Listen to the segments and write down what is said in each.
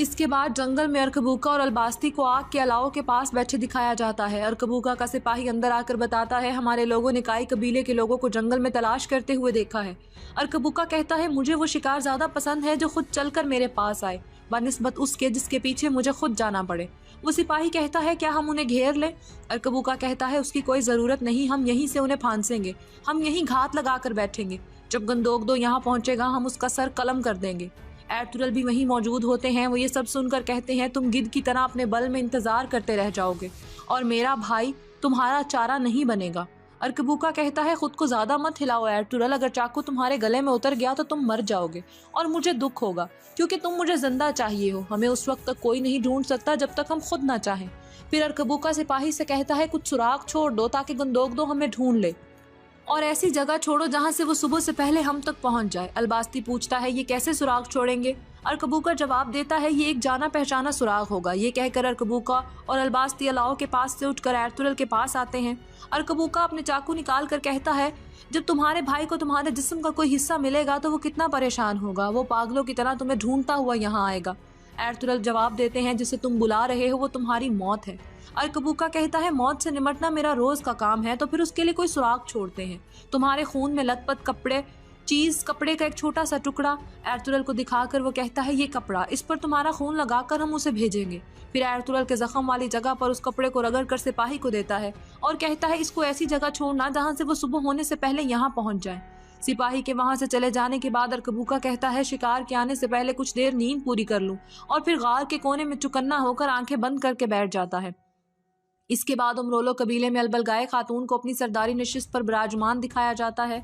اس کے بعد جنگل میں ارکبوکا اور الباستی کو آگ کے الاؤ کے پاس بیٹھے دکھایا جاتا ہے۔ ارکبوکا کا سپاہی اندر آ کر بتاتا ہے ہمارے لوگوں نے کائی قبیلے کے لوگوں کو جنگل میں تلاش کرتے ہوئے دیکھا ہے۔ ارکبوکا کہتا ہے مجھے وہ شکار زیادہ پسند ہے جو خود چل کر میرے پاس آئے بنسبت اس کے جس کے پیچھے مجھے خود جانا پڑے۔ وہ سپاہی کہتا ہے کیا ہم انہیں گھیر لیں؟ ارکبوکا کہتا ہے اس کی کوئی ضرورت نہیں، ہم یہیں سے انہیں پھانسیں گے، ہم یہیں گھات لگا کر بیٹھیں گے، جب گندوگدو یہاں پہنچے گا ہم اس کا سر قلم کر دیں گے۔ ایرتورل بھی وہیں موجود ہوتے ہیں، وہ یہ سب سن کر کہتے ہیں تم گدھ کی طرح اپنے بل میں انتظار کرتے رہ جاؤ گے اور میرا بھائی تمہارا چارہ نہیں بنے گا۔ ارکبوکا کہتا ہے خود کو زیادہ مت ہلاؤ ایرتورل، اگر چاقو تمہارے گلے میں اتر گیا تو تم مر جاؤ گے اور مجھے دکھ ہوگا کیونکہ تم مجھے زندہ چاہیے ہو، ہمیں اس وقت تک کوئی نہیں ڈھونڈ سکتا جب تک ہم خود نہ چاہیں۔ پھر ارکبوکا سپاہی سے کہتا ہے کچھ سراغ چھوڑ دو تاکہ گندوگدو ہمیں ڈھونڈ لے اور ایسی جگہ چھوڑو جہاں سے وہ صبح سے پہلے ہم تک پہنچ جائے۔ الباستی پوچھتا ہے یہ کیسے سراغ چھوڑیں گے؟ ارکبوکا جواب دیتا ہے یہ ایک جانا پہچانا سراغ ہوگا۔ یہ کہہ کر ارکبوکا اور الباستی الاؤ کے پاس سے اٹھ کر ایرتورل کے پاس آتے ہیں۔ ارکبوکا اپنے چاقو نکال کر کہتا ہے جب تمہارے بھائی کو تمہارے جسم کا کوئی حصہ ملے گا تو وہ کتنا پریشان ہوگا، وہ پاگلوں کی طرح تمہیں ڈھونڈتا ہوا یہاں آئے گا۔ ایرتورل جواب دیتے ہیں جسے تم بلا رہے ہو وہ تمہاری موت ہے۔ ارکبوکا کہتا ہے موت سے نمٹنا میرا روز کا کام ہے تو پھر اس کے لیے کوئی سراغ چھوڑتے ہیں۔ تمہارے خون میں لت پت کپڑے کا ایک چھوٹا سا ٹکڑا ایرتورل کو دکھا کر وہ کہتا ہے یہ کپڑا، اس پر تمہارا خون لگا کر ہم اسے بھیجیں گے۔ پھر ایرتورل کے زخم والی جگہ پر اس کپڑے کو رگڑ کر سپاہی کو دیتا ہے اور کہتا ہے اس کو ایسی جگہ چھوڑنا جہاں سے وہ صبح ہونے سے پہلے یہاں پہنچ جائے۔ سپاہی کے وہاں سے چلے جانے کے بعد ارکبوکا کہتا ہے شکار کے آنے سے پہلے کچھ دیر نیند پوری کر لوں، اور پھر غار کے کونے میں چکنا ہو کر آنکھیں بند کر کے بیٹھ جاتا ہے۔ اس کے بعد امرولو قبیلے میں البلگائے خاتون کو اپنی سرداری نشست پر براجمان دکھایا جاتا ہے۔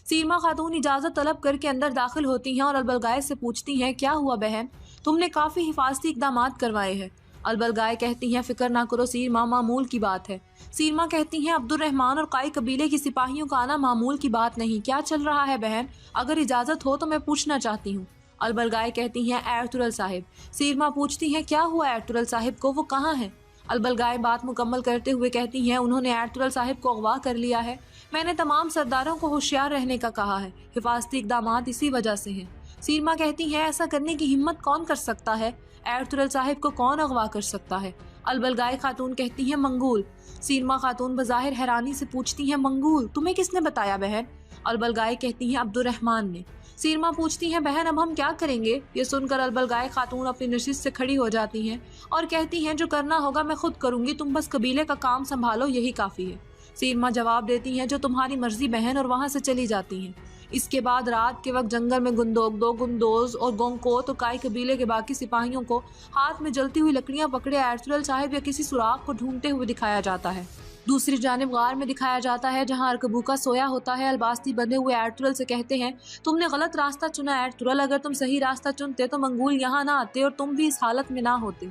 سیرما خاتون اجازت طلب کر کے اندر داخل ہوتی ہیں اور البلگائے سے پوچھتی ہیں کیا ہوا بہن، تم نے کافی حفاظتی اقدامات کروائے ہیں۔ البلگائے کہتی ہیں فکر نہ کرو سیرما، معمول کی بات ہے۔ سیرما کہتی ہیں عبد الرحمن اور قائی قبیلے کی سپاہیوں کا آنا معمول کی بات نہیں، کیا چل رہا ہے بہن؟ اگر اجازت ہو تو میں پوچھنا چاہتی ہوں۔ البلگائے کہتی ہیں ایرتورل صاحب۔ سیرما پوچھتی ہیں کیا ہوا ایرتورل صاحب کو، وہ کہاں ہیں؟ البلگائے بات مکمل کرتے ہوئے کہتی ہیں انہوں نے ایرتورل صاحب کو اغوا کر لیا ہے۔ میں نے تمام سرداروں کو ہوشیار رہنے کا کہا ہے، حفاظتی اقدامات اسی وجہ سے ہیں۔ سیرما کہتی ہیں ایسا کرنے کی ہمت کون کر سکتا ہے؟ ایرتورل صاحب کو کون اغوا کر سکتا ہے؟ البلگائے خاتون کہتی ہیں منگول۔ سیرما خاتون بظاہر حیرانی سے پوچھتی ہیں منگول، تمہیں کس نے بتایا بہن؟ البلگائے کہتی ہیں عبد الرحمن نے۔ سیرما پوچھتی ہیں بہن اب ہم کیا کریں گے؟ یہ سن کر البلگائے خاتون اپنی نشست سے کھڑی ہو جاتی ہیں اور کہتی ہیں جو کرنا ہوگا میں خود کروں گی، تم بس قبیلے کا کام سنبھالو یہی کافی ہے۔ سیرما جواب دیتی ہیں جو تمہاری مرضی بہن، اور وہاں سے چلی جاتی ہیں۔ اس کے بعد رات کے وقت جنگل میں گندوگدو، گندوز اور گونکوت اور کائی قبیلے کے باقی سپاہیوں کو ہاتھ میں جلتی ہوئی لکڑیاں پکڑے ایرتورل صاحب یا کسی سراغ کو ڈھونڈتے ہوئے دکھایا جاتا ہے۔ دوسری جانب غار میں دکھایا جاتا ہے جہاں ارکبوکا سویا ہوتا ہے۔ الباستی بندھے ہوئے ایرتورل سے کہتے ہیں تم نے غلط راستہ چنا ایرتورل، اگر تم صحیح راستہ چنتے تو منگول یہاں نہ آتے اور تم بھی اس حالت میں نہ ہوتے۔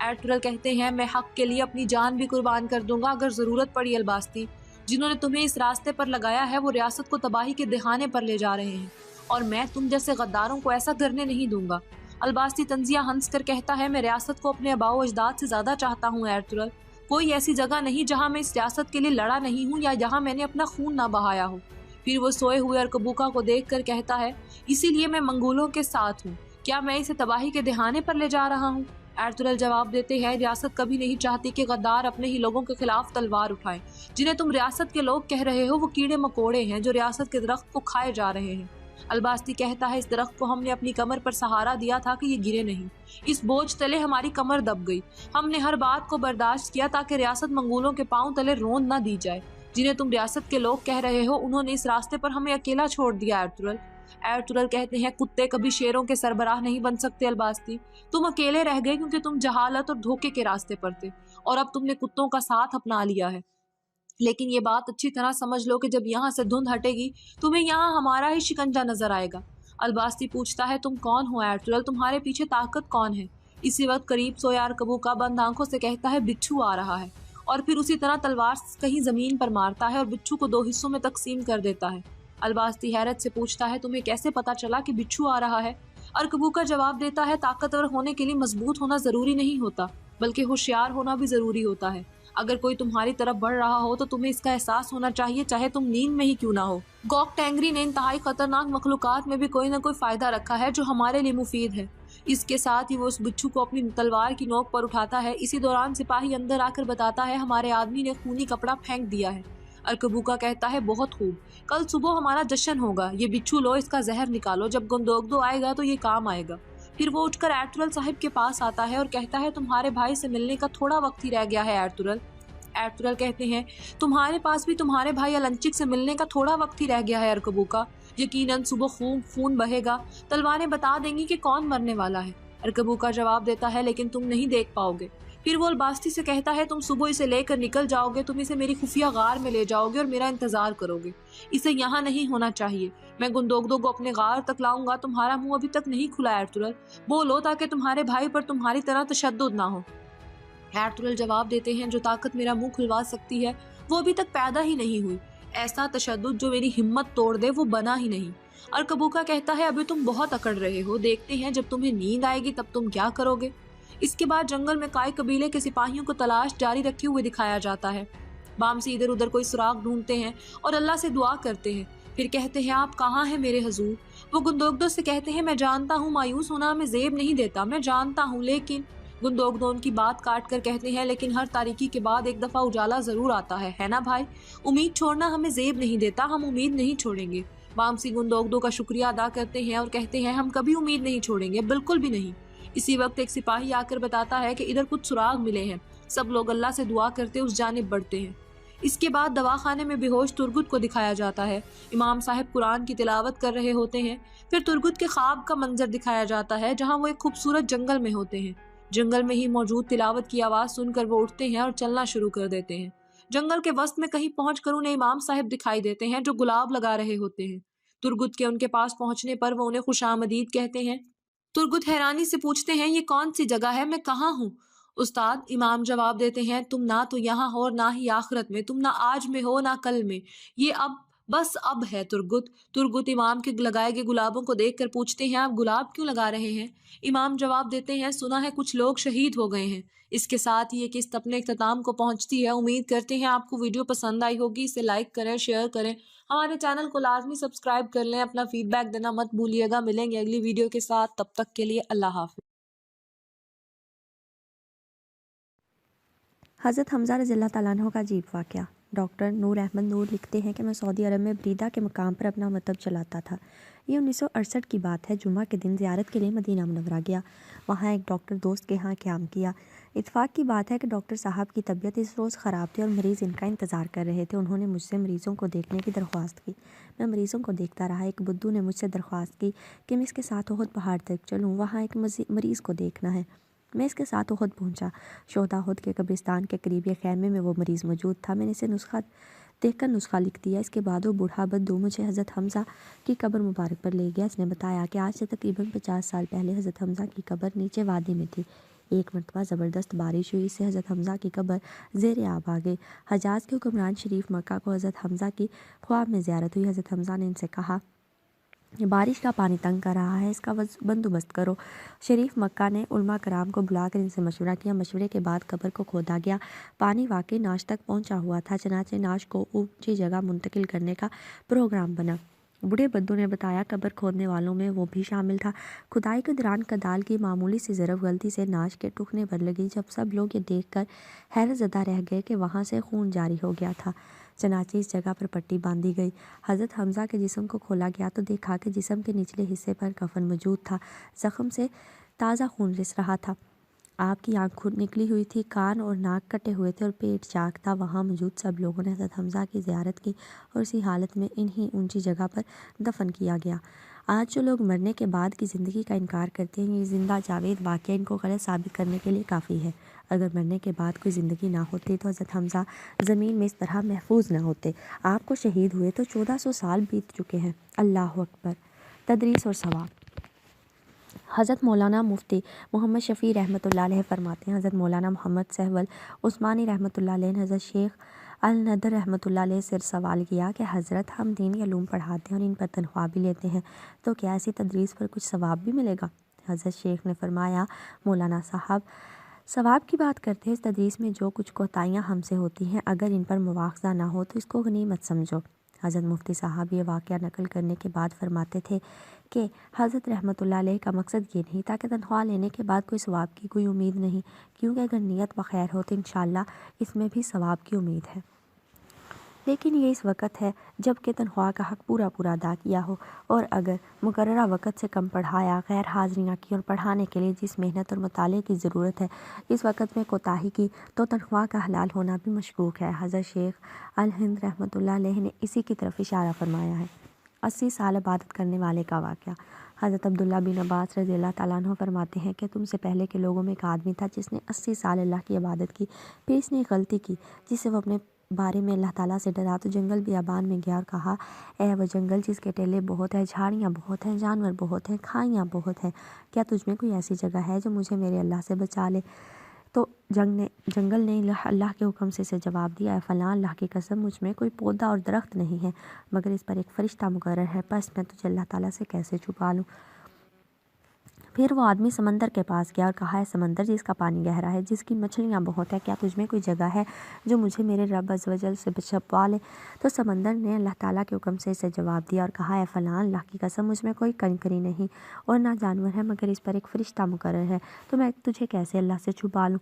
ایرتورل کہتے ہیں میں حق کے لیے اپنی جان بھی قربان کر دوں گا اگر ضرورت پڑی۔ الباستی جنہوں نے تمہیں اس راستے پر لگایا ہے وہ ریاست کو تباہی کے دہانے پر لے جا رہے ہیں اور میں تم جیسے غداروں کو ایسا کرنے نہیں دوں گا۔ الباستی طنزیہ ہنس کر کہتا ہے میں ریاست کو اپنے آباء و اجداد سے زیادہ چاہتا ہوں ایرتورل، کوئی ایسی جگہ نہیں جہاں میں اس ریاست کے لیے لڑا نہیں ہوں یا جہاں میں نے اپنا خون نہ بہایا ہو۔ پھر وہ سوئے ہوئے ارکبوکا کو دیکھ کر کہتا ہے اسی لیے میں منگولوں کے ساتھ ہوں، کیا میں اسے تباہی کے دہانے پر لے جا رہا ہوں؟ ایرتورل جواب دیتے ہیں ریاست کبھی نہیں چاہتی کہ غدار اپنے ہی لوگوں کے خلاف تلوار اٹھائیں۔ جنہیں تم ریاست کے لوگ کہہ رہے ہو وہ کیڑے مکوڑے ہیں جو ریاست کے درخت کو کھائے جا رہے ہیں۔ الباستی کہتا ہے اس درخت کو ہم نے اپنی کمر پر سہارا دیا تھا کہ یہ گرے نہیں، اس بوجھ تلے ہماری کمر دب گئی، ہم نے ہر بات کو برداشت کیا تاکہ ریاست منگولوں کے پاؤں تلے روند نہ دی جائے۔ جنہیں تم ریاست کے لوگ کہہ رہے ہو انہوں نے اس راستے پر ہمیں اکیلا چھوڑ دیا ایرتورل۔ ایرتورل کہتے ہیں کتے کبھی شیروں کے سربراہ نہیں بن سکتے الباستی، تم اکیلے رہ گئے کیونکہ تم جہالت اور دھوکے کے راستے پر تھے اور اب تم نے کتوں کا ساتھ اپنا لیا ہے۔ لیکن یہ بات اچھی طرح سمجھ لو کہ جب یہاں سے دھند ہٹے گی تمہیں یہاں ہمارا ہی شکنجہ نظر آئے گا۔ الباستی پوچھتا ہے تم کون ہو ایرتورل، تمہارے پیچھے طاقت کون ہے؟ اسی وقت قریب سویا ارکبوکا بند آنکھوں سے کہتا ہے بچھو آ رہا ہے، اور پھر اسی طرح تلوار کہیں زمین پر مارتا ہے اور بچھو کو 2 حصوں میں تقسیم کر دیتا ہے۔ الباستی حیرت سے پوچھتا ہے تمہیں کیسے پتا چلا کہ بچھو آ رہا ہے؟ ارکبوکا جواب دیتا ہے طاقتور ہونے کے لیے مضبوط ہونا ضروری نہیں ہوتا بلکہ ہوشیار ہونا بھی ضروری ہوتا ہے۔ اگر کوئی تمہاری طرف بڑھ رہا ہو تو تمہیں اس کا احساس ہونا چاہیے چاہے تم نیند میں ہی کیوں نہ ہو۔ گوک ٹینگری نے انتہائی خطرناک مخلوقات میں بھی کوئی نہ کوئی فائدہ رکھا ہے جو ہمارے لیے مفید ہے۔ اس کے ساتھ ہی وہ اس بچھو کو اپنی تلوار کی نوک پر اٹھاتا ہے۔ اسی دوران سپاہی اندر آ کر بتاتا ہے ہمارے آدمی نے خونی کپڑا پھینک دیا ہے۔ ارکبوکا کہتا ہے بہت خوب، کل صبح ہمارا جشن ہوگا، یہ بچھو لو، اس کا زہر نکالو، جب گندوگدو آئے گا تو یہ کام آئے گا۔ پھر وہ اٹھ کر ایرتورل صاحب کے پاس آتا ہے اور کہتا ہے تمہارے بھائی سے ملنے کا تھوڑا وقت ہی رہ گیا ہے ایرتورل۔ ایرتورل کہتے ہیں تمہارے پاس بھی تمہارے بھائی النچک سے ملنے کا تھوڑا وقت ہی رہ گیا ہے ارکبوکا، یقیناً صبح خون بہے گا، تلواریں بتا دیں گی کہ کون مرنے والا ہے۔ ارکبوکا جواب دیتا ہے لیکن تم نہیں دیکھ پاؤ گے۔ پھر وہ الباستی سے کہتا ہے تم صبح اسے لے کر نکل جاؤ گے، تم اسے میری خفیہ غار میں لے جاؤ گے اور میرا انتظار کرو گے۔ اسے یہاں نہیں ہونا چاہیے، میں گندوگدو کو اپنے غار تک لاؤں گا۔ تمہارا منہ ابھی تک نہیں کھلا ایرتورل، بولو تاکہ تمہارے بھائی پر تمہاری طرح تشدد نہ ہو۔ ایرتورل جواب دیتے ہیں جو طاقت میرا منہ کھلوا سکتی ہے وہ ابھی تک پیدا ہی نہیں ہوئی، ایسا تشدد جو میری ہمت توڑ دے وہ بنا ہی نہیں۔ ارکبوکا کہتا ہے ابھی تم بہت اکڑ رہے ہو، دیکھتے ہیں جب تمہیں نیند آئے گی تب تم کیا کرو گے۔ اس کے بعد جنگل میں کائی قبیلے کے سپاہیوں کو تلاش جاری رکھے ہوئے دکھایا جاتا ہے۔ بامسی ادھر ادھر کوئی سراغ ڈھونڈتے ہیں اور اللہ سے دعا کرتے ہیں، پھر کہتے ہیں آپ کہاں ہیں میرے حضور؟ وہ گندوگدو سے کہتے ہیں میں جانتا ہوں مایوس ہونا ہمیں زیب نہیں دیتا، میں جانتا ہوں، لیکن گندوگدو ان کی بات کاٹ کر کہتے ہیں لیکن ہر تاریکی کے بعد ایک دفعہ اجالا ضرور آتا ہے نا بھائی؟ امید چھوڑنا ہمیں زیب نہیں دیتا، ہم امید نہیں چھوڑیں گے۔ بامسی گندوگدو کا شکریہ ادا کرتے ہیں اور کہتے ہیں ہم کبھی امید نہیں چھوڑیں گے، بالکل بھی نہیں۔ اسی وقت ایک سپاہی آ کر بتاتا ہے کہ ادھر کچھ سراغ ملے ہیں، سب لوگ اللہ سے دعا کرتے اس جانب بڑھتے ہیں۔ اس کے بعد دواخانے میں بے ہوش ترگت کو دکھایا جاتا ہے، امام صاحب قرآن کی تلاوت کر رہے ہوتے ہیں۔ پھر ترگت کے خواب کا منظر دکھایا جاتا ہے جہاں وہ ایک خوبصورت جنگل میں ہوتے ہیں۔ جنگل میں ہی موجود تلاوت کی آواز سن کر وہ اٹھتے ہیں اور چلنا شروع کر دیتے ہیں۔ جنگل کے وسط میں کہیں پہنچ کر انہیں امام صاحب دکھائی دیتے ہیں جو گلاب لگا رہے ہوتے ہیں۔ ترگت کے ان کے پاس پہنچنے پر وہ انہیں خوش آمدید کہتے ہیں۔ ترگت حیرانی سے پوچھتے ہیں یہ کون سی جگہ ہے، میں کہاں ہوں؟ استاد، امام جواب دیتے ہیں تم نہ تو یہاں ہو نہ ہی آخرت میں، تم نہ آج میں ہو نہ کل میں، یہ بس اب ہے ترگت۔ ترگت امام کے لگائے گئے گلابوں کو دیکھ کر پوچھتے ہیں آپ گلاب کیوں لگا رہے ہیں؟ امام جواب دیتے ہیں سنا ہے کچھ لوگ شہید ہو گئے ہیں۔ اس کے ساتھ یہ قسط اپنے اختتام کو پہنچتی ہے۔ امید کرتے ہیں آپ کو ویڈیو پسند آئی ہوگی، اسے لائک کریں، شیئر کریں، ہمارے چینل کو لازمی سبسکرائب کر لیں، اپنا فیڈ بیک دینا مت بھولیے گا۔ ملیں گے اگلی ویڈیو کے ساتھ، تب تک کے لیے اللہ حافظ۔ حضرت حمزہ رضی اللہ تعالیٰ عنہ کا عجیب واقعہ۔ ڈاکٹر نور احمد نور لکھتے ہیں کہ میں سعودی عرب میں بریدہ کے مقام پر اپنا مطلب چلاتا تھا۔ یہ 1968 کی بات ہے۔ جمعہ کے دن زیارت کے لیے مدینہ منورہ گیا، وہاں ایک ڈاکٹر دوست کے ہاں قیام کیا۔ اتفاق کی بات ہے کہ ڈاکٹر صاحب کی طبیعت اس روز خراب تھی اور مریض ان کا انتظار کر رہے تھے۔ انہوں نے مجھ سے مریضوں کو دیکھنے کی درخواست کی۔ میں مریضوں کو دیکھتا رہا۔ ایک بدو نے مجھ سے درخواست کی کہ میں اس کے ساتھ احد پہاڑ تک چلوں، وہاں ایک مریض کو دیکھنا ہے۔ میں اس کے ساتھ احد پہنچا۔ شہداء احد کے قبرستان کے قریب ایک خیمے میں وہ مریض موجود تھا۔ میں نے اسے نسخہ دیکھ کر نسخہ لکھ دیا۔ اس کے بعد وہ بوڑھا بدو مجھے حضرت حمزہ کی قبر مبارک پر لے گیا۔ اس نے بتایا کہ آج سے تقریباً 50 سال پہلے حضرت حمزہ کی قبر نیچے وادی میں تھی۔ ایک مرتبہ زبردست بارش ہوئی، اس سے حضرت حمزہ کی قبر زیر آب آ گئی۔ حجاز کے حکمران شریف مکہ کو حضرت حمزہ کی خواب میں زیارت ہوئی۔ حضرت حمزہ نے ان سے کہا بارش کا پانی تنگ کر رہا ہے، اس کا بندوبست کرو۔ شریف مکہ نے علماء کرام کو بلا کر ان سے مشورہ کیا۔ مشورے کے بعد قبر کو کھودا گیا۔ پانی واقعی ناش تک پہنچا ہوا تھا، چنانچہ ناش کو اونچی جگہ منتقل کرنے کا پروگرام بنا۔ بوڑھے بدو نے بتایا قبر کھودنے والوں میں وہ بھی شامل تھا۔ کھدائی کے دوران کدال کی معمولی سی ضرب غلطی سے ناش کے ٹوٹنے پر لگی، جب سب لوگ یہ دیکھ کر حیرت زدہ رہ گئے کہ وہاں سے خون جاری ہو گیا تھا۔ چنانچہ اس جگہ پر پٹی باندھی گئی۔ حضرت حمزہ کے جسم کو کھولا گیا تو دیکھا کہ جسم کے نچلے حصے پر کفن موجود تھا، زخم سے تازہ خون رس رہا تھا۔ آپ کی آنکھ نکلی ہوئی تھی، کان اور ناک کٹے ہوئے تھے اور پیٹ چاک تھا۔ وہاں موجود سب لوگوں نے حضرت حمزہ کی زیارت کی اور اسی حالت میں انہی اونچی جگہ پر دفن کیا گیا۔ آج جو لوگ مرنے کے بعد کی زندگی کا انکار کرتے ہیں، یہ زندہ جاوید واقعہ ان کو غلط ثابت کرنے کے لیے کافی ہے۔ اگر مرنے کے بعد کوئی زندگی نہ ہوتی تو حضرت حمزہ زمین میں اس طرح محفوظ نہ ہوتے۔ آپ کو شہید ہوئے تو 1400 سال بیت چکے ہیں۔ اللہ اکبر۔ تدریس اور ثواب۔ حضرت مولانا مفتی محمد شفیع رحمۃ اللہ علیہ فرماتے ہیں حضرت مولانا محمد سہول عثمانی رحمۃ اللہ علیہ نے حضرت شیخ الندر رحمۃ اللہ علیہ سے سوال کیا کہ حضرت ہم دینی علوم پڑھاتے ہیں اور ان پر تنخواہ بھی لیتے ہیں، تو کیا ایسی تدریس پر کچھ ثواب بھی ملے گا؟ حضرت شیخ نے فرمایا مولانا صاحب ثواب کی بات کرتے ہیں، اس تدریس میں جو کچھ کوتاہیاں ہم سے ہوتی ہیں اگر ان پر مواخذہ نہ ہو تو اس کو غنیمت سمجھو۔ حضرت مفتی صاحب یہ واقعہ نقل کرنے کے بعد فرماتے تھے کہ حضرت رحمۃ اللہ علیہ کا مقصد یہ نہیں تھا کہ تنخواہ لینے کے بعد کوئی ثواب کی کوئی امید نہیں، کیونکہ اگر نیت بخیر ہو تو انشاءاللہ اس میں بھی ثواب کی امید ہے، لیکن یہ اس وقت ہے جب کہ تنخواہ کا حق پورا ادا کیا ہو، اور اگر مقررہ وقت سے کم پڑھایا، غیر حاضریاں کی اور پڑھانے کے لیے جس محنت اور مطالعے کی ضرورت ہے اس وقت میں کوتاہی کی تو تنخواہ کا حلال ہونا بھی مشکوک ہے۔ حضرت شیخ الہند رحمۃ اللہ علیہ نے اسی کی طرف اشارہ فرمایا ہے۔ 80 سال عبادت کرنے والے کا واقعہ۔ حضرت عبداللہ بن عباس رضی اللہ تعالیٰ عنہ فرماتے ہیں کہ تم سے پہلے کے لوگوں میں ایک آدمی تھا جس نے 80 سال اللہ کی عبادت کی، پھر اس نے ایک غلطی کی جس سے وہ اپنے بارے میں اللہ تعالیٰ سے ڈرا، تو جنگل بیابان میں گیا اور کہا، اے وہ جنگل جس کے ٹیلے بہت ہیں، جھاڑیاں بہت ہیں، جانور بہت ہیں، کھائیاں بہت ہیں، کیا تجھ میں کوئی ایسی جگہ ہے جو مجھے میرے اللہ سے بچا لے؟ تو جنگل نے اللہ کے حکم سے جواب دیا، اے فلاں، اللہ کی قسم مجھ میں کوئی پودا اور درخت نہیں ہے مگر اس پر ایک فرشتہ مقرر ہے، بس میں تجھے اللہ تعالیٰ سے کیسے چھپا لوں؟ پھر وہ آدمی سمندر کے پاس گیا اور کہا، ہے سمندر جس کا پانی گہرا ہے، جس کی مچھلیاں بہت ہیں، کیا تجھ میں کوئی جگہ ہے جو مجھے میرے رب عز و جل سے چھپوا لے؟ تو سمندر نے اللہ تعالیٰ کے حکم سے اسے جواب دیا اور کہا، ہے فلاں، اللہ کی قسم مجھ میں کوئی کنکری نہیں اور نہ جانور ہے مگر اس پر ایک فرشتہ مقرر ہے، تو میں تجھے کیسے اللہ سے چھپا لوں؟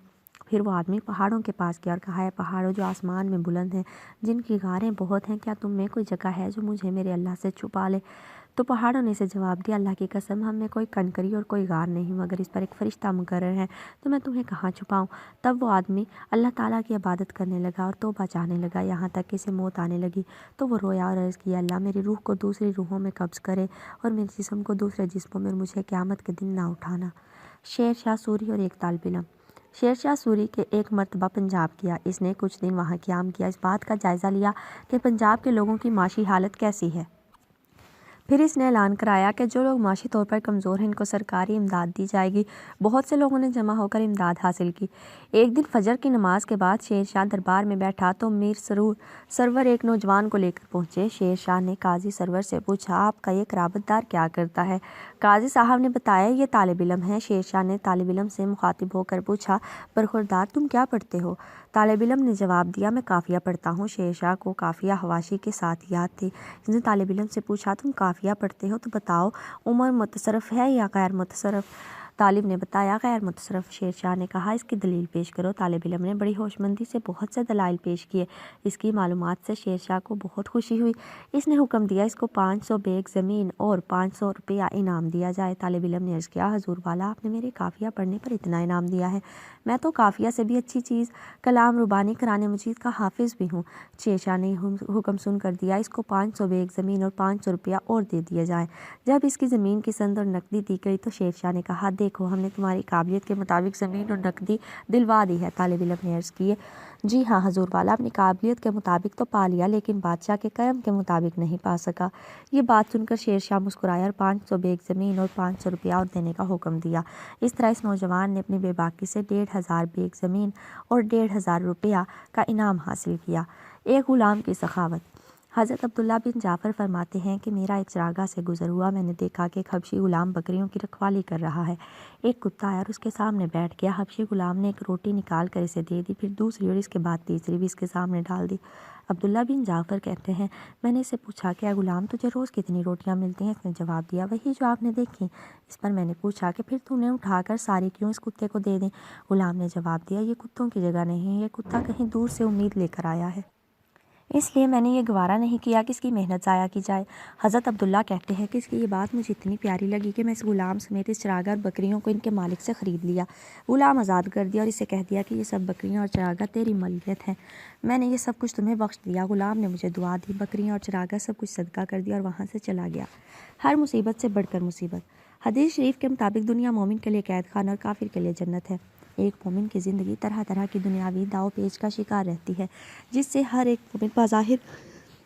پھر وہ آدمی پہاڑوں کے پاس گیا اور کہا، ہے پہاڑوں جو آسمان میں بلند ہیں، جن کی غاریں بہت ہیں، کیا تم میں کوئی جگہ ہے جو مجھے میرے اللہ سے چھپا لے؟ تو پہاڑوں نے اسے جواب دیا، اللہ کی قسم ہم میں کوئی کنکری اور کوئی غار نہیں مگر اس پر ایک فرشتہ مقرر ہے، تو میں تمہیں کہاں چھپاؤں؟ تب وہ آدمی اللہ تعالیٰ کی عبادت کرنے لگا اور توبہ چاہنے لگا، یہاں تک کہ اسے موت آنے لگی، تو وہ رویا اور عرض کیا، اللہ میری روح کو دوسری روحوں میں قبض کرے اور میرے جسم کو دوسرے جسموں میں، اور مجھے قیامت کے دن نہ اٹھانا۔ شیر شاہ سوری اور ایک طالب علم۔ شیر شاہ سوری کے ایک مرتبہ پنجاب گیا، اس نے کچھ دن وہاں قیام کیا، اس بات کا جائزہ لیا کہ پنجاب کے لوگوں کی معاشی حالت کیسی ہے، پھر اس نے اعلان کرایا کہ جو لوگ معاشی طور پر کمزور ہیں ان کو سرکاری امداد دی جائے گی۔ بہت سے لوگوں نے جمع ہو کر امداد حاصل کی۔ ایک دن فجر کی نماز کے بعد شیر شاہ دربار میں بیٹھا تو میر سرور ایک نوجوان کو لے کر پہنچے۔ شیر شاہ نے قاضی سرور سے پوچھا، آپ کا یہ قرابت دار کیا کرتا ہے؟ قاضی صاحب نے بتایا، یہ طالب علم ہے۔ شیر شاہ نے طالب علم سے مخاطب ہو کر پوچھا، برخوردار تم کیا پڑھتے ہو؟ طالب علم نے جواب دیا، میں قافیہ پڑھتا ہوں۔ شیر شاہ کو قافیہ حواشی کے ساتھ یاد تھی۔ اس نے طالب علم سے پوچھا، تم قافیہ پڑھتے ہو تو بتاؤ عمر متصرف ہے یا غیر متصرف؟ طالب نے بتایا، غیر متصرف۔ شیر شاہ نے کہا، اس کی دلیل پیش کرو۔ طالب علم نے بڑی ہوش مندی سے بہت سے دلائل پیش کیے۔ اس کی معلومات سے شیر شاہ کو بہت خوشی ہوئی۔ اس نے حکم دیا اس کو 500 بیگ زمین اور 500 روپیہ انعام دیا جائے۔ طالب علم نے عرض کیا، حضور والا، آپ نے میرے قافیہ پڑھنے پر اتنا انعام دیا ہے، میں تو قافیہ سے بھی اچھی چیز کلام ربانی قرآن مجید کا حافظ بھی ہوں۔ شیر شاہ نے حکم سن کر دیا، اس کو 500 بیگ زمین اور 500 روپیہ اور دے دیا جائے۔ جب اس کی زمین کی سند اور نقدی دی گئی تو شیر شاہ نے کہا، دیکھو ہم نے تمہاری قابلیت کے مطابق زمین اور نقدی دلوا دی ہے۔ طالب علم نے عرض کیے، جی ہاں حضور والا، اپنی قابلیت کے مطابق تو پا لیا لیکن بادشاہ کے کرم کے مطابق نہیں پا سکا۔ یہ بات سن کر شیر شاہ مسکرایا اور 500 بیگ زمین اور 500 روپیہ اور دینے کا حکم دیا۔ اس طرح اس نوجوان نے اپنی بے باکی سے 1500 بیگ زمین اور 1500 روپیہ کا انعام حاصل کیا۔ ایک غلام کی سخاوت۔ حضرت عبداللہ بن جعفر فرماتے ہیں کہ میرا ایک چراگاہ سے گزر ہوا، میں نے دیکھا کہ ایک حبشی غلام بکریوں کی رکھوالی کر رہا ہے۔ ایک کتا آیا اور اس کے سامنے بیٹھ گیا۔ حبشی غلام نے ایک روٹی نکال کر اسے دے دی، پھر دوسری اور اس کے بعد تیسری بھی اس کے سامنے ڈال دی۔ عبداللہ بن جعفر کہتے ہیں، میں نے اسے پوچھا کہ اے غلام، تجھے روز کتنی روٹیاں ملتی ہیں؟ اس نے جواب دیا، وہی جو آپ نے دیکھی۔ اس پر میں نے پوچھا کہ پھر تو نے اٹھا کر ساری کیوں اس کتے کو دے دیں؟ غلام نے جواب دیا، یہ کتوں کی جگہ نہیں ہے، یہ کتا کہیں دور سے امید لے کر آیا ہے، اس لیے میں نے یہ گوارا نہیں کیا کہ اس کی محنت ضائع کی جائے۔ حضرت عبداللہ کہتے ہیں کہ اس کی یہ بات مجھے اتنی پیاری لگی کہ میں اس غلام سمیت اس چراگاہ اور بکریوں کو ان کے مالک سے خرید لیا۔ غلام آزاد کر دیا اور اسے کہہ دیا کہ یہ سب بکریاں اور چراگاہ تیری ملکیت ہیں، میں نے یہ سب کچھ تمہیں بخش دیا۔ غلام نے مجھے دعا دی، بکریاں اور چراگاہ سب کچھ صدقہ کر دیا اور وہاں سے چلا گیا۔ ہر مصیبت سے بڑھ کر مصیبت۔ حدیث شریف کے مطابق دنیا مومن کے لیے قید خانہ اور کافر کے لیے جنت ہے۔ ایک مومن کی زندگی طرح طرح کی دنیاوی داؤ پیچ کا شکار رہتی ہے، جس سے ہر ایک مومن بظاہر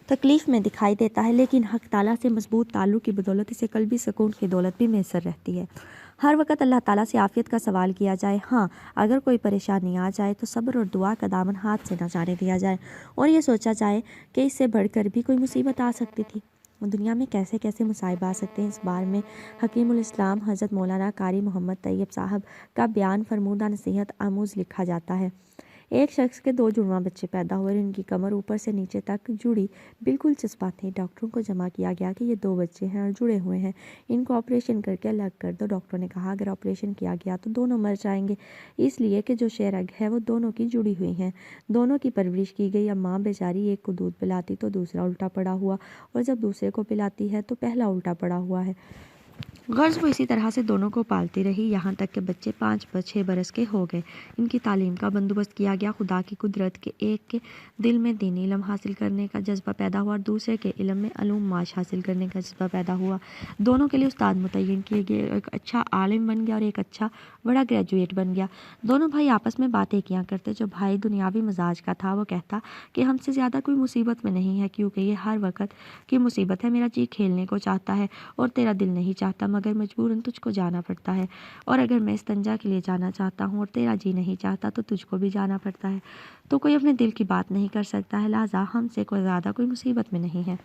تکلیف میں دکھائی دیتا ہے، لیکن حق تعالیٰ سے مضبوط تعلق کی بدولت اسے قلبی سکون کی دولت بھی میسر رہتی ہے۔ ہر وقت اللہ تعالیٰ سے عافیت کا سوال کیا جائے۔ ہاں، اگر کوئی پریشانی آ جائے تو صبر اور دعا کا دامن ہاتھ سے نہ جانے دیا جائے اور یہ سوچا جائے کہ اس سے بڑھ کر بھی کوئی مصیبت آ سکتی تھی۔ دنیا میں کیسے کیسے مصائب آ سکتے ہیں، اس بارے میں حکیم الاسلام حضرت مولانا قاری محمد طیب صاحب کا بیان فرمودہ نصیحت آموز لکھا جاتا ہے۔ ایک شخص کے 2 جڑواں بچے پیدا ہوئے اور ان کی کمر اوپر سے نیچے تک جڑی بالکل چسپاں تھی۔ ڈاکٹروں کو جمع کیا گیا کہ یہ 2 بچے ہیں اور جڑے ہوئے ہیں، ان کو آپریشن کر کے الگ کر دو۔ ڈاکٹروں نے کہا اگر آپریشن کیا گیا تو دونوں مر جائیں گے، اس لیے کہ جو شیر رگ ہے وہ دونوں کی جڑی ہوئی ہیں۔ دونوں کی پرورش کی گئی۔ اب ماں بیچاری ایک کو دودھ پلاتی تو دوسرا الٹا پڑا ہوا، اور جب دوسرے کو پلاتی ہے تو پہلا الٹا پڑا ہوا ہے۔ غرض وہ اسی طرح سے دونوں کو پالتی رہی، یہاں تک کہ بچے 5-6 برس کے ہو گئے۔ ان کی تعلیم کا بندوبست کیا گیا۔ خدا کی قدرت کے ایک کے دل میں دینی علم حاصل کرنے کا جذبہ پیدا ہوا اور دوسرے کے علم میں علوم معاش حاصل کرنے کا جذبہ پیدا ہوا۔ دونوں کے لیے استاد متعین کیے گئے، ایک اچھا عالم بن گیا اور ایک اچھا بڑا گریجویٹ بن گیا۔ دونوں بھائی آپس میں باتیں کیا کرتے۔ جو بھائی دنیاوی مزاج کا تھا وہ کہتا کہ ہم سے زیادہ کوئی مصیبت میں نہیں ہے، کیونکہ یہ ہر وقت کی مصیبت ہے۔ میرا جی کھیلنے کو چاہتا ہے اور تیرا دل نہیں چاہتا، مگر مجبوراً تجھ کو جانا پڑتا ہے، اور اگر میں استنجا کے لیے جانا چاہتا ہوں اور تیرا جی نہیں چاہتا تو تجھ کو بھی جانا پڑتا ہے۔ تو کوئی اپنے دل کی بات نہیں کر سکتا ہے، لہٰذا ہم سے کوئی زیادہ کوئی مصیبت میں نہیں ہے۔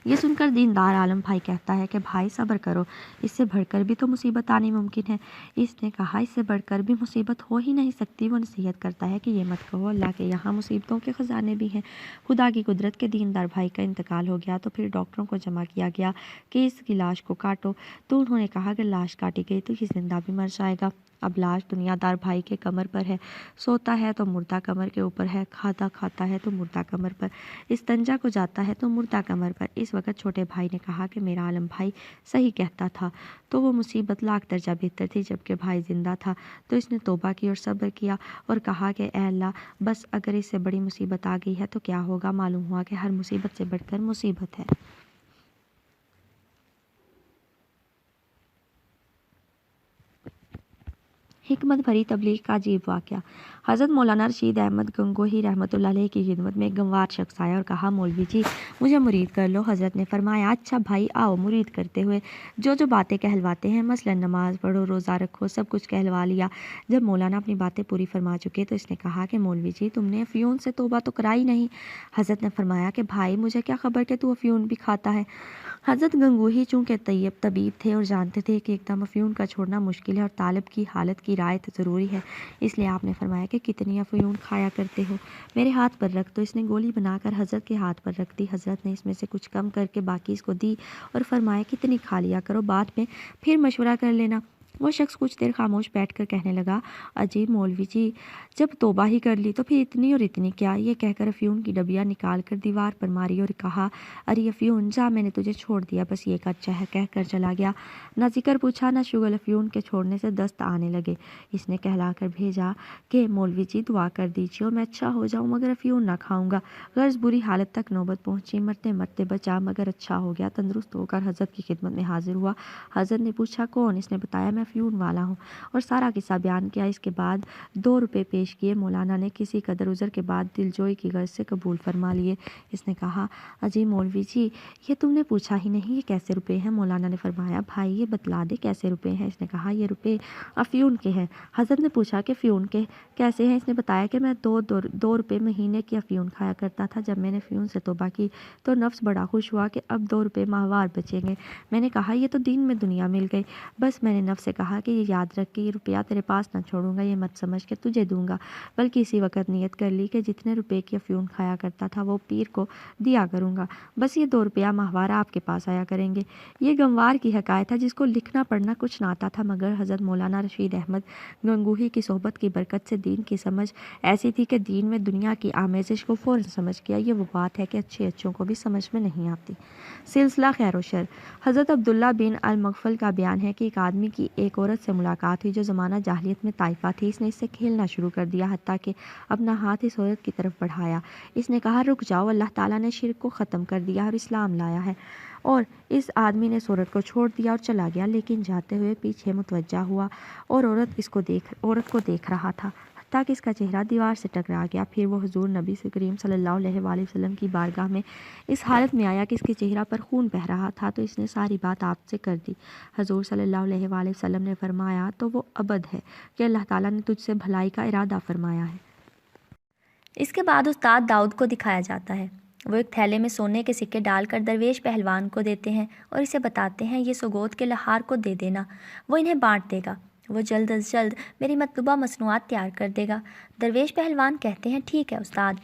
یہ سن کر دیندار عالم بھائی کہتا ہے کہ بھائی صبر کرو، اس سے بڑھ کر بھی تو مصیبت آنی ممکن ہے۔ اس نے کہا اس سے بڑھ کر بھی مصیبت ہو ہی نہیں سکتی۔ وہ نصیحت کرتا ہے کہ یہ مت کہو، اللہ کے یہاں مصیبتوں کے خزانے بھی ہیں۔ خدا کی قدرت کے دیندار بھائی کا انتقال ہو گیا تو پھر ڈاکٹروں کو جمع کیا گیا کہ اس کی لاش کو کاٹو، تو انہوں نے کہا اگر لاش کاٹی گئی تو یہ زندہ بھی مر جائے گا۔ اب لاش دنیا دار بھائی کے کمر پر ہے، سوتا ہے تو مردہ کمر کے اوپر ہے، کھاتا ہے تو مردہ کمر پر، استنجا کو جاتا ہے تو مردہ کمر پر۔ اس وقت چھوٹے بھائی نے کہا کہ میرا عالم بھائی صحیح کہتا تھا، تو وہ مصیبت لاکھ درجہ بہتر تھی جبکہ بھائی زندہ تھا۔ تو اس نے توبہ کی اور صبر کیا اور کہا کہ اے اللہ، بس اگر اس سے بڑی مصیبت آ گئی ہے تو کیا ہوگا؟ معلوم ہوا کہ ہر مصیبت سے بڑھ کر مصیبت ہے۔ حکمت بھری تبلیغ کا عجیب واقعہ۔ حضرت مولانا رشید احمد گنگوہی رحمۃ اللہ علیہ کی خدمت میں ایک گنوار شخص آیا اور کہا مولوی جی مجھے مرید کر لو۔ حضرت نے فرمایا اچھا بھائی آؤ۔ مرید کرتے ہوئے جو باتیں کہلواتے ہیں، مثلا نماز پڑھو، روزہ رکھو، سب کچھ کہلوا لیا۔ جب مولانا اپنی باتیں پوری فرما چکے تو اس نے کہا کہ مولوی جی تم نے افیون سے توبہ تو کرائی نہیں۔ حضرت نے فرمایا کہ بھائی مجھے کیا خبر کہ تو افیون بھی کھاتا ہے۔ حضرت گنگوہی چونکہ طبیب تھے اور جانتے تھے کہ ایک دم افیون کا چھوڑنا مشکل ہے اور طالب کی حالت کی رعایت ضروری ہے، اس لیے آپ نے فرمایا کہ کتنی افیون کھایا کرتے ہو؟ میرے ہاتھ پر رکھ۔ تو اس نے گولی بنا کر حضرت کے ہاتھ پر رکھ دی۔ حضرت نے اس میں سے کچھ کم کر کے باقی اس کو دی اور فرمایا کتنی کھا لیا کرو، بعد میں پھر مشورہ کر لینا۔ وہ شخص کچھ دیر خاموش بیٹھ کر کہنے لگا عجیب مولوی جی، جب توبہ ہی کر لی تو پھر اتنی اور اتنی کیا؟ یہ کہہ کر افیون کی ڈبیا نکال کر دیوار پر ماری اور کہا ارے افیون جا، میں نے تجھے چھوڑ دیا، بس یہ اچھا ہے، کہہ کر چلا گیا۔ نہ ذکر پوچھا نہ شغل، افیون کے چھوڑنے سے دست آنے لگے۔ اس نے کہلا کر بھیجا کہ مولوی جی دعا کر دیجیے اور میں اچھا ہو جاؤں، مگر افیون نہ کھاؤں گا۔ غرض بری حالت تک نوبت پہنچی، مرتے مرتے بچا مگر اچھا ہو گیا۔ تندرست ہو کر حضرت کی خدمت میں حاضر ہوا۔ حضرت نے پوچھا کون؟ اس نے بتایا میں افیون والا ہوں، اور سارا قصہ بیان کیا۔ اس کے بعد 2 روپے پیش کیے۔ مولانا نے کسی قدر عذر کے بعد دلجوئی کی غرض سے قبول فرما لیے۔ اس نے کہا اجی مولوی جی یہ تم نے پوچھا ہی نہیں، یہ کیسے روپے ہیں؟ مولانا نے فرمایا بھائی یہ بتلا دے کیسے روپے ہیں؟ اس نے کہا یہ روپے افیون کے ہیں۔ حضرت نے پوچھا کہ افیون کے کیسے ہیں؟ اس نے بتایا کہ میں 2 روپے مہینے کی افیون کھایا کرتا تھا، جب میں نے افیون سے توبہ کی تو نفس بڑا خوش ہوا کہ اب 2 روپے ماہوار بچیں گے۔ میں نے کہا یہ تو دین میں دنیا مل گئی۔ بس میں نے نفس سے کہا کہ یہ یاد رکھ کہ یہ روپیہ تیرے پاس نہ چھوڑوں گا، یہ مت سمجھ کہ تجھے دوں گا، بلکہ اسی وقت نیت کر لی کہ جتنے روپے کی افیون کھایا کرتا تھا وہ پیر کو دیا کروں گا، بس یہ 2 روپیہ ماہوار آپ کے پاس آیا کریں گے۔ یہ گنوار کی حکایت ہے جس کو لکھنا پڑھنا کچھ نہ آتا تھا، مگر حضرت مولانا رشید احمد گنگوہی کی صحبت کی برکت سے دین کی سمجھ ایسی تھی کہ دین میں دنیا کی آمیزش کو فوراً سمجھ گیا۔ یہ وہ بات ہے کہ اچھے اچھوں کو بھی سمجھ میں نہیں آتی۔ سلسلہ خیر و شر۔ حضرت عبداللہ بن المغفل کا بیان ہے کہ ایک آدمی کی ایک عورت سے ملاقات ہوئی جو زمانہ جاہلیت میں طائفہ تھی۔ اس نے اس سے کھیلنا شروع کر دیا، حتیٰ کہ اپنا ہاتھ اس عورت کی طرف بڑھایا۔ اس نے کہا رک جاؤ، اللہ تعالیٰ نے شرک کو ختم کر دیا اور اسلام لایا ہے۔ اور اس آدمی نے اس عورت کو چھوڑ دیا اور چلا گیا، لیکن جاتے ہوئے پیچھے متوجہ ہوا اور عورت کو دیکھ رہا تھا، حتیٰ کہ اس کا چہرہ دیوار سے ٹکرا گیا۔ پھر وہ حضور نبی کریم صلی اللہ علیہ وآلہ وسلم کی بارگاہ میں اس حالت میں آیا کہ اس کے چہرہ پر خون بہہ رہا تھا، تو اس نے ساری بات آپ سے کر دی۔ حضور صلی اللہ علیہ وآلہ وسلم نے فرمایا تو وہ ابد ہے کہ اللہ تعالیٰ نے تجھ سے بھلائی کا ارادہ فرمایا ہے۔ اس کے بعد استاد داؤد کو دکھایا جاتا ہے۔ وہ ایک تھیلے میں سونے کے سکے ڈال کر درویش پہلوان کو دیتے ہیں اور اسے بتاتے ہیں یہ سوگوت کے لحار کو دے دینا، وہ انہیں بانٹ دے گا۔ وہ جلد از جلد میری مطلوبہ مصنوعات تیار کر دے گا۔ درویش پہلوان کہتے ہیں ٹھیک ہے استاد۔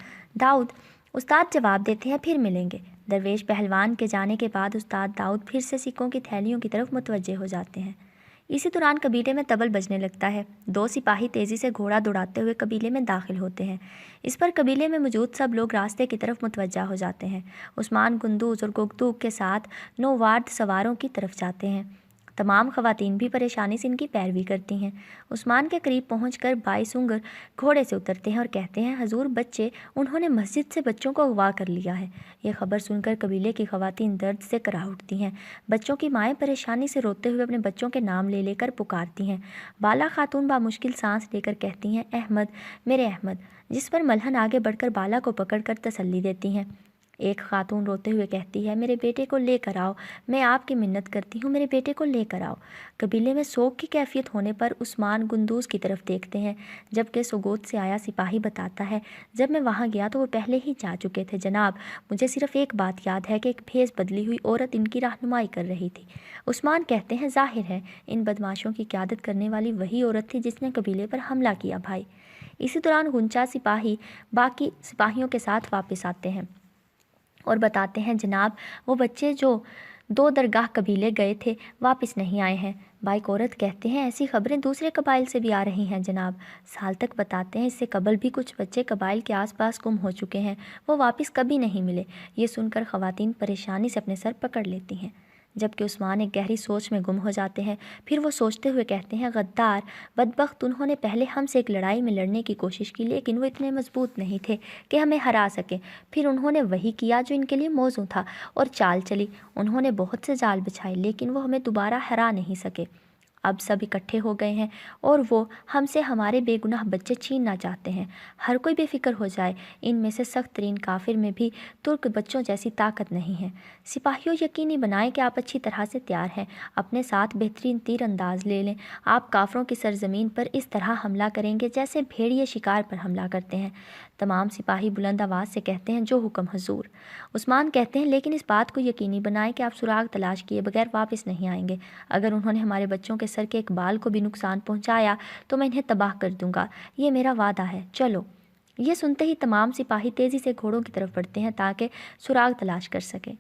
داؤد استاد جواب دیتے ہیں پھر ملیں گے۔ درویش پہلوان کے جانے کے بعد استاد داؤد پھر سے سکوں کی تھیلیوں کی طرف متوجہ ہو جاتے ہیں۔ اسی دوران قبیلے میں طبل بجنے لگتا ہے۔ 2 سپاہی تیزی سے گھوڑا دوڑاتے ہوئے قبیلے میں داخل ہوتے ہیں۔ اس پر قبیلے میں موجود سب لوگ راستے کی طرف متوجہ ہو جاتے ہیں۔ عثمان گندوز اور گگدوگ کے ساتھ نووارد سواروں کی طرف جاتے ہیں۔ تمام خواتین بھی پریشانی سے ان کی پیروی کرتی ہیں۔ عثمان کے قریب پہنچ کر بائی سنگر گھوڑے سے اترتے ہیں اور کہتے ہیں حضور بچے انہوں نے مسجد سے بچوں کو اغوا کر لیا ہے۔ یہ خبر سن کر قبیلے کی خواتین درد سے کراہ اٹھتی ہیں۔ بچوں کی مائیں پریشانی سے روتے ہوئے اپنے بچوں کے نام لے لے کر پکارتی ہیں۔ بالا خاتون بامشکل سانس لے کر کہتی ہیں احمد میرے احمد، جس پر ملہن آگے بڑھ کر بالا کو پکڑ کر تسلی دیتی ہیں۔ ایک خاتون روتے ہوئے کہتی ہے میرے بیٹے کو لے کر آؤ، میں آپ کی منت کرتی ہوں، میرے بیٹے کو لے کر آؤ۔ قبیلے میں سوگ کی کیفیت ہونے پر عثمان گندوز کی طرف دیکھتے ہیں، جبکہ سوگوت سے آیا سپاہی بتاتا ہے جب میں وہاں گیا تو وہ پہلے ہی جا چکے تھے جناب، مجھے صرف ایک بات یاد ہے کہ ایک بھیس بدلی ہوئی عورت ان کی رہنمائی کر رہی تھی۔ عثمان کہتے ہیں ظاہر ہے ان بدماشوں کی قیادت کرنے والی وہی عورت تھی جس نے قبیلے پر حملہ کیا بھائی۔ اسی دوران غنچہ سپاہی باقی سپاہیوں کے ساتھ واپس آتے ہیں اور بتاتے ہیں جناب وہ بچے جو 2 درگاہ قبیلے گئے تھے واپس نہیں آئے ہیں۔ بائک عورت کہتے ہیں ایسی خبریں دوسرے قبائل سے بھی آ رہی ہیں جناب۔ سال تک بتاتے ہیں اس سے قبل بھی کچھ بچے قبائل کے آس پاس گم ہو چکے ہیں، وہ واپس کبھی نہیں ملے۔ یہ سن کر خواتین پریشانی سے اپنے سر پکڑ لیتی ہیں، جبکہ عثمان ایک گہری سوچ میں گم ہو جاتے ہیں۔ پھر وہ سوچتے ہوئے کہتے ہیں غدار بدبخت، انہوں نے پہلے ہم سے ایک لڑائی میں لڑنے کی کوشش کی لیکن وہ اتنے مضبوط نہیں تھے کہ ہمیں ہرا سکیں۔ پھر انہوں نے وہی کیا جو ان کے لیے موزوں تھا اور چال چلی، انہوں نے بہت سے جال بچھائے لیکن وہ ہمیں دوبارہ ہرا نہیں سکے۔ اب سب اکٹھے ہو گئے ہیں اور وہ ہم سے ہمارے بے گناہ بچے چھیننا چاہتے ہیں۔ ہر کوئی بے فکر ہو جائے، ان میں سے سخت ترین کافر میں بھی ترک بچوں جیسی طاقت نہیں ہے۔ سپاہیوں یقینی بنائیں کہ آپ اچھی طرح سے تیار ہیں، اپنے ساتھ بہترین تیر انداز لے لیں۔ آپ کافروں کی سرزمین پر اس طرح حملہ کریں گے جیسے بھیڑیے شکار پر حملہ کرتے ہیں۔ تمام سپاہی بلند آواز سے کہتے ہیں جو حکم حضور۔ عثمان کہتے ہیں لیکن اس بات کو یقینی بنائیں کہ آپ سراغ تلاش کیے بغیر واپس نہیں آئیں گے۔ اگر انہوں نے ہمارے بچوں کے سر کے ایک بال کو بھی نقصان پہنچایا تو میں انہیں تباہ کر دوں گا، یہ میرا وعدہ ہے، چلو۔ یہ سنتے ہی تمام سپاہی تیزی سے گھوڑوں کی طرف بڑھتے ہیں تاکہ سراغ تلاش کر سکیں۔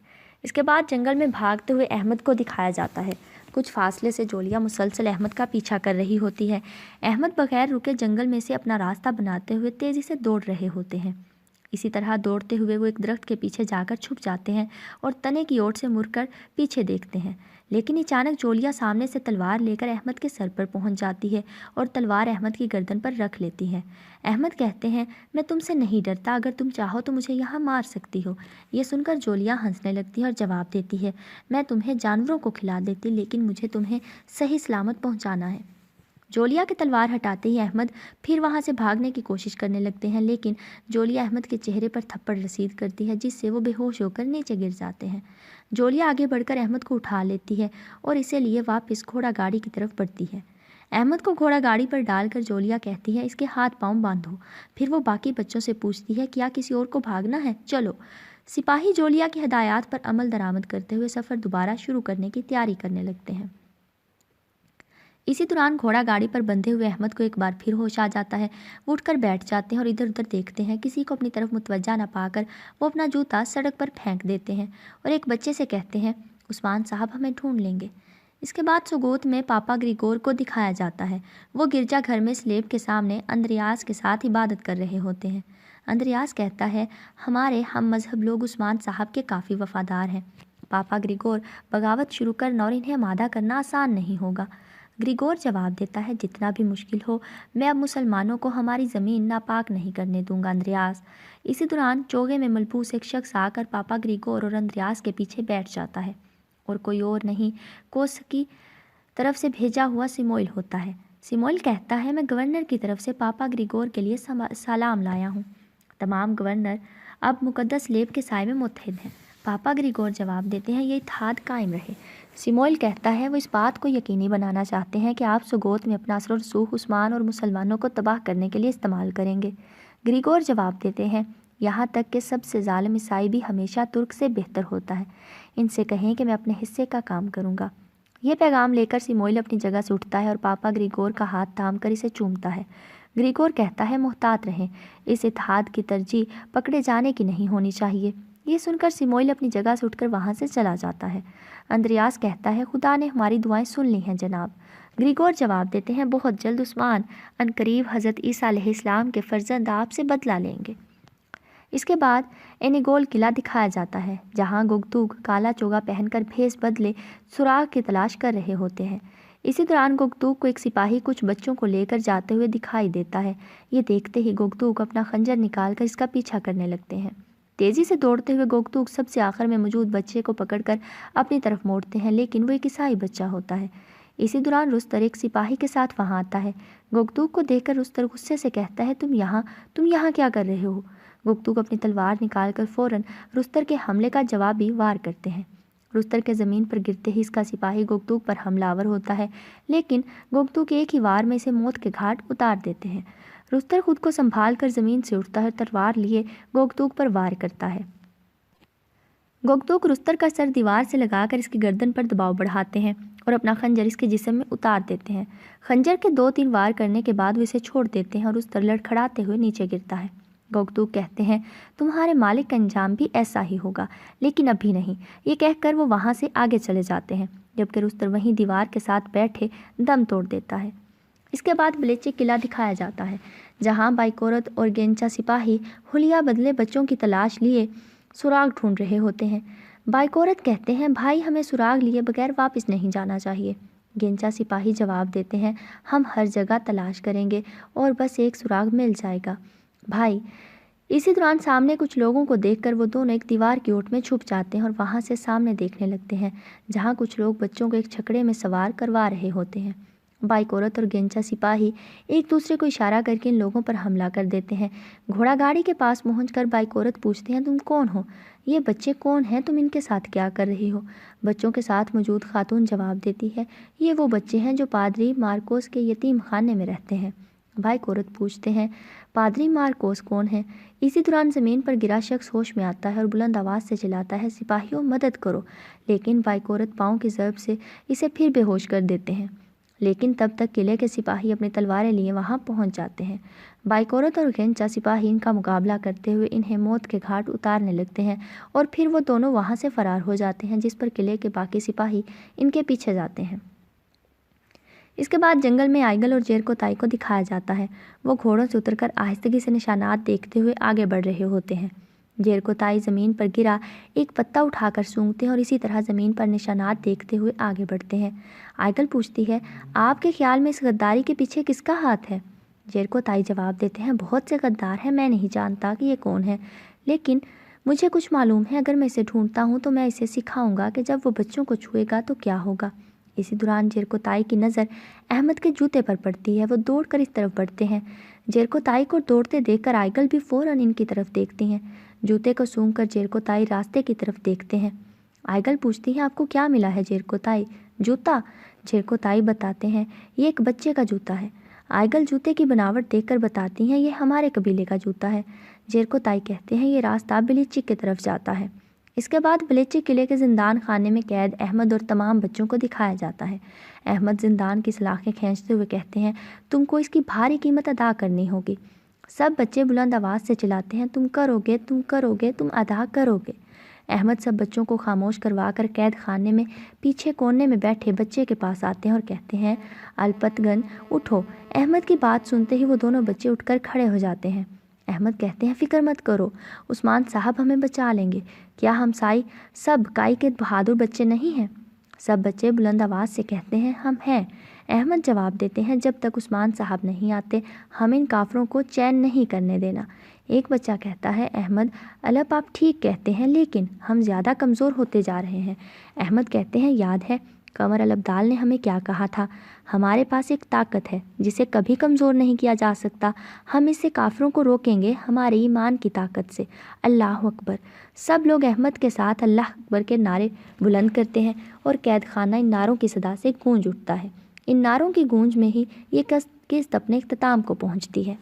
اس کے بعد جنگل میں بھاگتے ہوئے احمد کو دکھایا جاتا ہے۔ کچھ فاصلے سے جولیا مسلسل احمد کا پیچھا کر رہی ہوتی ہے۔ احمد بغیر رکے جنگل میں سے اپنا راستہ بناتے ہوئے تیزی سے دوڑ رہے ہوتے ہیں۔ اسی طرح دوڑتے ہوئے وہ ایک درخت کے پیچھے جا کر چھپ جاتے ہیں اور تنے کی اوٹ سے مڑ کر پیچھے دیکھتے ہیں، لیکن اچانک جولیا سامنے سے تلوار لے کر احمد کے سر پر پہنچ جاتی ہے اور تلوار احمد کی گردن پر رکھ لیتی ہے۔ احمد کہتے ہیں میں تم سے نہیں ڈرتا، اگر تم چاہو تو مجھے یہاں مار سکتی ہو۔ یہ سن کر جولیا ہنسنے لگتی ہے اور جواب دیتی ہے میں تمہیں جانوروں کو کھلا دیتی لیکن مجھے تمہیں صحیح سلامت پہنچانا ہے۔ جولیا کے تلوار ہٹاتے ہی احمد پھر وہاں سے بھاگنے کی کوشش کرنے لگتے ہیں، لیکن جولیا احمد کے چہرے پر تھپڑ رسید کرتی ہے جس سے وہ بے ہوش ہو کر نیچے گر جاتے ہیں۔ جولیا آگے بڑھ کر احمد کو اٹھا لیتی ہے اور اسے لیے واپس گھوڑا گاڑی کی طرف بڑھتی ہے۔ احمد کو گھوڑا گاڑی پر ڈال کر جولیا کہتی ہے اس کے ہاتھ پاؤں باندھو۔ پھر وہ باقی بچوں سے پوچھتی ہے کیا کسی اور کو بھاگنا ہے؟ چلو۔ سپاہی جولیا کی ہدایات پر عمل درآمد کرتے ہوئے سفر دوبارہ شروع کرنے کی تیاری کرنے لگتے ہیں۔ اسی دوران گھوڑا گاڑی پر بندھے ہوئے احمد کو ایک بار پھر ہوش آ جاتا ہے۔ وہ اٹھ کر بیٹھ جاتے ہیں اور ادھر ادھر دیکھتے ہیں، کسی کو اپنی طرف متوجہ نہ پا کر وہ اپنا جوتا سڑک پر پھینک دیتے ہیں اور ایک بچے سے کہتے ہیں عثمان صاحب ہمیں ڈھونڈ لیں گے۔ اس کے بعد سوگوت میں پاپا گریگور کو دکھایا جاتا ہے۔ وہ گرجا گھر میں سلیب کے سامنے اندریاس کے ساتھ عبادت کر رہے ہوتے ہیں۔ اندریاس کہتا ہے ہمارے ہم مذہب لوگ عثمان صاحب کے کافی وفادار ہیں۔ پاپا گریگور بغاوت شروع کرنا اور انہیں آمادہ کرنا آسان نہیں ہوگا۔ گریگور جواب دیتا ہے جتنا بھی مشکل ہو میں اب مسلمانوں کو ہماری زمین ناپاک نہیں کرنے دوں گا اندریاس۔ اسی دوران چوغے میں ملبوس ایک شخص آ کر پاپا گریگور اور اندریاس کے پیچھے بیٹھ جاتا ہے، اور کوئی اور نہیں کوس کی طرف سے بھیجا ہوا سیموئل ہوتا ہے۔ سیموئل کہتا ہے میں گورنر کی طرف سے پاپا گریگور کے لیے سلام لایا ہوں۔ تمام گورنر اب مقدس لیب کے سائے میں متحد ہیں۔ پاپا گریگور جواب دیتے ہیں یہ اتحاد قائم رہے۔ سیموئل کہتا ہے وہ اس بات کو یقینی بنانا چاہتے ہیں کہ آپ سوگوت میں اپنا اثر و رسوخ عثمان اور مسلمانوں کو تباہ کرنے کے لیے استعمال کریں گے۔ گریگور جواب دیتے ہیں یہاں تک کہ سب سے ظالم عیسائی بھی ہمیشہ ترک سے بہتر ہوتا ہے، ان سے کہیں کہ میں اپنے حصے کا کام کروں گا۔ یہ پیغام لے کر سیموئل اپنی جگہ سے اٹھتا ہے اور پاپا گریگور کا ہاتھ تھام کر اسے چومتا ہے۔ گریگور کہتا ہے محتاط رہیں، اس اتحاد کی ترجیح پکڑے جانے کی نہیں ہونی چاہیے۔ یہ سن کر سیموئل اپنی جگہ سے اٹھ کر وہاں سے چلا جاتا ہے۔ اندریاس کہتا ہے خدا نے ہماری دعائیں سن لی ہیں جناب۔ گریگور جواب دیتے ہیں بہت جلد عثمان عنقریب حضرت عیسیٰ علیہ السلام کے فرزند آپ سے بدلہ لیں گے۔ اس کے بعد اینیگول قلعہ دکھایا جاتا ہے جہاں گگتوگ کالا چوگا پہن کر بھیس بدلے سراغ کی تلاش کر رہے ہوتے ہیں۔ اسی دوران گگتوگ کو ایک سپاہی کچھ بچوں کو لے کر جاتے ہوئے دکھائی دیتا ہے۔ یہ دیکھتے ہی گگتوگ اپنا خنجر نکال کر اس کا پیچھا کرنے لگتے ہیں۔ تیزی سے دوڑتے ہوئے گگتوگ سب سے آخر میں موجود بچے کو پکڑ کر اپنی طرف موڑتے ہیں، لیکن وہ ایک عیسائی بچہ ہوتا ہے۔ اسی دوران رستر ایک سپاہی کے ساتھ وہاں آتا ہے۔ گگتوگ کو دیکھ کر رستر غصے سے کہتا ہے تم یہاں کیا کر رہے ہو؟ گگتوگ اپنی تلوار نکال کر فوراً رستر کے حملے کا جوابی وار کرتے ہیں۔ رستر کے زمین پر گرتے ہی اس کا سپاہی گگتوگ پر حملہ آور ہوتا ہے، لیکن گگتوگ ایک ہی وار میں اسے موت کے گھاٹ اتار دیتے ہیں۔ رستر خود کو سنبھال کر زمین سے اٹھتا ہے، تلوار لیے گگتوگ پر وار کرتا ہے۔ گگتوگ رستر کا سر دیوار سے لگا کر اس کی گردن پر دباؤ بڑھاتے ہیں اور اپنا خنجر اس کے جسم میں اتار دیتے ہیں۔ خنجر کے 2-3 وار کرنے کے بعد وہ اسے چھوڑ دیتے ہیں اور رستر لڑکھڑاتے ہوئے نیچے گرتا ہے۔ گگتوگ کہتے ہیں تمہارے مالک کا انجام بھی ایسا ہی ہوگا، لیکن ابھی نہیں۔ یہ کہہ کر وہ وہاں سے آگے چلے جاتے ہیں، جبکہ رستر وہیں دیوار کے ساتھ بیٹھے دم توڑ دیتا ہے۔ اس کے بعد بلیچے قلعہ دکھایا جاتا ہے جہاں بائیکورت اور گینچا سپاہی حلیہ بدلے بچوں کی تلاش لیے سراغ ڈھونڈ رہے ہوتے ہیں۔ بائیکورت کہتے ہیں بھائی ہمیں سراغ لیے بغیر واپس نہیں جانا چاہیے۔ گینچا سپاہی جواب دیتے ہیں ہم ہر جگہ تلاش کریں گے اور بس ایک سراغ مل جائے گا بھائی۔ اسی دوران سامنے کچھ لوگوں کو دیکھ کر وہ دونوں ایک دیوار کی اوٹ میں چھپ جاتے ہیں اور وہاں سے سامنے دیکھنے لگتے ہیں جہاں کچھ لوگ بچوں کو ایک چھکڑے میں سوار کروا رہے ہوتے ہیں۔ بائیکورت اور گینچا سپاہی ایک دوسرے کو اشارہ کر کے ان لوگوں پر حملہ کر دیتے ہیں۔ گھوڑا گاڑی کے پاس پہنچ کر بائیکورت پوچھتے ہیں تم کون ہو؟ یہ بچے کون ہیں؟ تم ان کے ساتھ کیا کر رہی ہو؟ بچوں کے ساتھ موجود خاتون جواب دیتی ہے یہ وہ بچے ہیں جو پادری مارکوس کے یتیم خانے میں رہتے ہیں۔ بائیکورت پوچھتے ہیں پادری مارکوس کون ہے؟ اسی دوران زمین پر گرا شخص ہوش میں آتا ہے اور بلند آواز سے چلاتا ہے سپاہیوں مدد کرو، لیکن بائیکورت پاؤں کی ضرب سے اسے پھر بے ہوش کر دیتے ہیں۔ لیکن تب تک قلعے کے سپاہی اپنی تلواریں لیے وہاں پہنچ جاتے ہیں۔ بائیکورت اور گینچا سپاہی ان کا مقابلہ کرتے ہوئے انہیں موت کے گھاٹ اتارنے لگتے ہیں اور پھر وہ دونوں وہاں سے فرار ہو جاتے ہیں، جس پر قلعے کے باقی سپاہی ان کے پیچھے جاتے ہیں۔ اس کے بعد جنگل میں آئیگل اور جیرکوتائی کو دکھایا جاتا ہے۔ وہ گھوڑوں سے اتر کر آہستگی سے نشانات دیکھتے ہوئے آگے بڑھ رہے ہوتے ہیں۔ جیرکوتائی زمین پر گرا ایک پتا اٹھا کر سونگتے ہیں اور اسی طرح زمین پر نشانات دیکھتے ہوئے آگے بڑھتے ہیں۔ آئیگل پوچھتی ہے آپ کے خیال میں اس غداری کے پیچھے کس کا ہاتھ ہے؟ جیرکوتائی جواب دیتے ہیں بہت سے غدار ہیں، میں نہیں جانتا کہ یہ کون ہے، لیکن مجھے کچھ معلوم ہے۔ اگر میں اسے ڈھونڈتا ہوں تو میں اسے سکھاؤں گا کہ جب وہ بچوں کو چھوئے گا تو کیا ہوگا۔ اسی دوران جیرکوتائی کی نظر احمد کے جوتے پر پڑتی ہے۔ وہ دوڑ کر اس طرف بڑھتے ہیں۔ جیرکوتائی کو دوڑتے دیکھ کر آئیگل بھی فوراً ان کی طرف دیکھتی ہیں۔ جوتے کو سونگھ کر جیرکوتائی راستے کی طرف دیکھتے ہیں۔ آئیگل پوچھتی ہیں آپ کو کیا ملا ہے جیرکوتائی؟ جوتا؟ جیرکوتائی بتاتے ہیں یہ ایک بچے کا جوتا ہے۔ آئیگل جوتے کی بناوٹ دیکھ کر بتاتی ہیں یہ ہمارے قبیلے کا جوتا ہے۔ جیرکوتائی کہتے ہیں یہ راستہ بلیچک کی طرف جاتا ہے۔ اس کے بعد بلیچک قلعے کے زندان خانے میں قید احمد اور تمام بچوں کو دکھایا جاتا ہے۔ احمد زندان کی سلاخیں کھینچتے ہوئے کہتے ہیں تم کو اس کی بھاری قیمت ادا کرنی ہوگی۔ سب بچے بلند آواز سے چلاتے ہیں تم کرو گے، تم کرو گے، تم ادا کرو گے۔ احمد سب بچوں کو خاموش کروا کر قید خانے میں پیچھے کونے میں بیٹھے بچے کے پاس آتے ہیں اور کہتے ہیں الپتگن اٹھو۔ احمد کی بات سنتے ہی وہ دونوں بچے اٹھ کر کھڑے ہو جاتے ہیں۔ احمد کہتے ہیں فکر مت کرو، عثمان صاحب ہمیں بچا لیں گے۔ کیا ہم سب کائی کے بہادر بچے نہیں ہیں؟ سب بچے بلند آواز سے کہتے ہیں ہم ہیں۔ احمد جواب دیتے ہیں جب تک عثمان صاحب نہیں آتے ہم ان کافروں کو چین نہیں کرنے دینا۔ ایک بچہ کہتا ہے احمد الپ آپ ٹھیک کہتے ہیں، لیکن ہم زیادہ کمزور ہوتے جا رہے ہیں۔ احمد کہتے ہیں یاد ہے قمر الابدال نے ہمیں کیا کہا تھا؟ ہمارے پاس ایک طاقت ہے جسے کبھی کمزور نہیں کیا جا سکتا، ہم اس سے کافروں کو روکیں گے ہمارے ایمان کی طاقت سے۔ اللہ اکبر۔ سب لوگ احمد کے ساتھ اللہ اکبر کے نعرے بلند کرتے ہیں اور قید خانہ ان نعروں کی صدا سے گونج اٹھتا ہے۔ ان نعروں کی گونج میں ہی یہ قسط اپنے اختتام کو پہنچتی ہے۔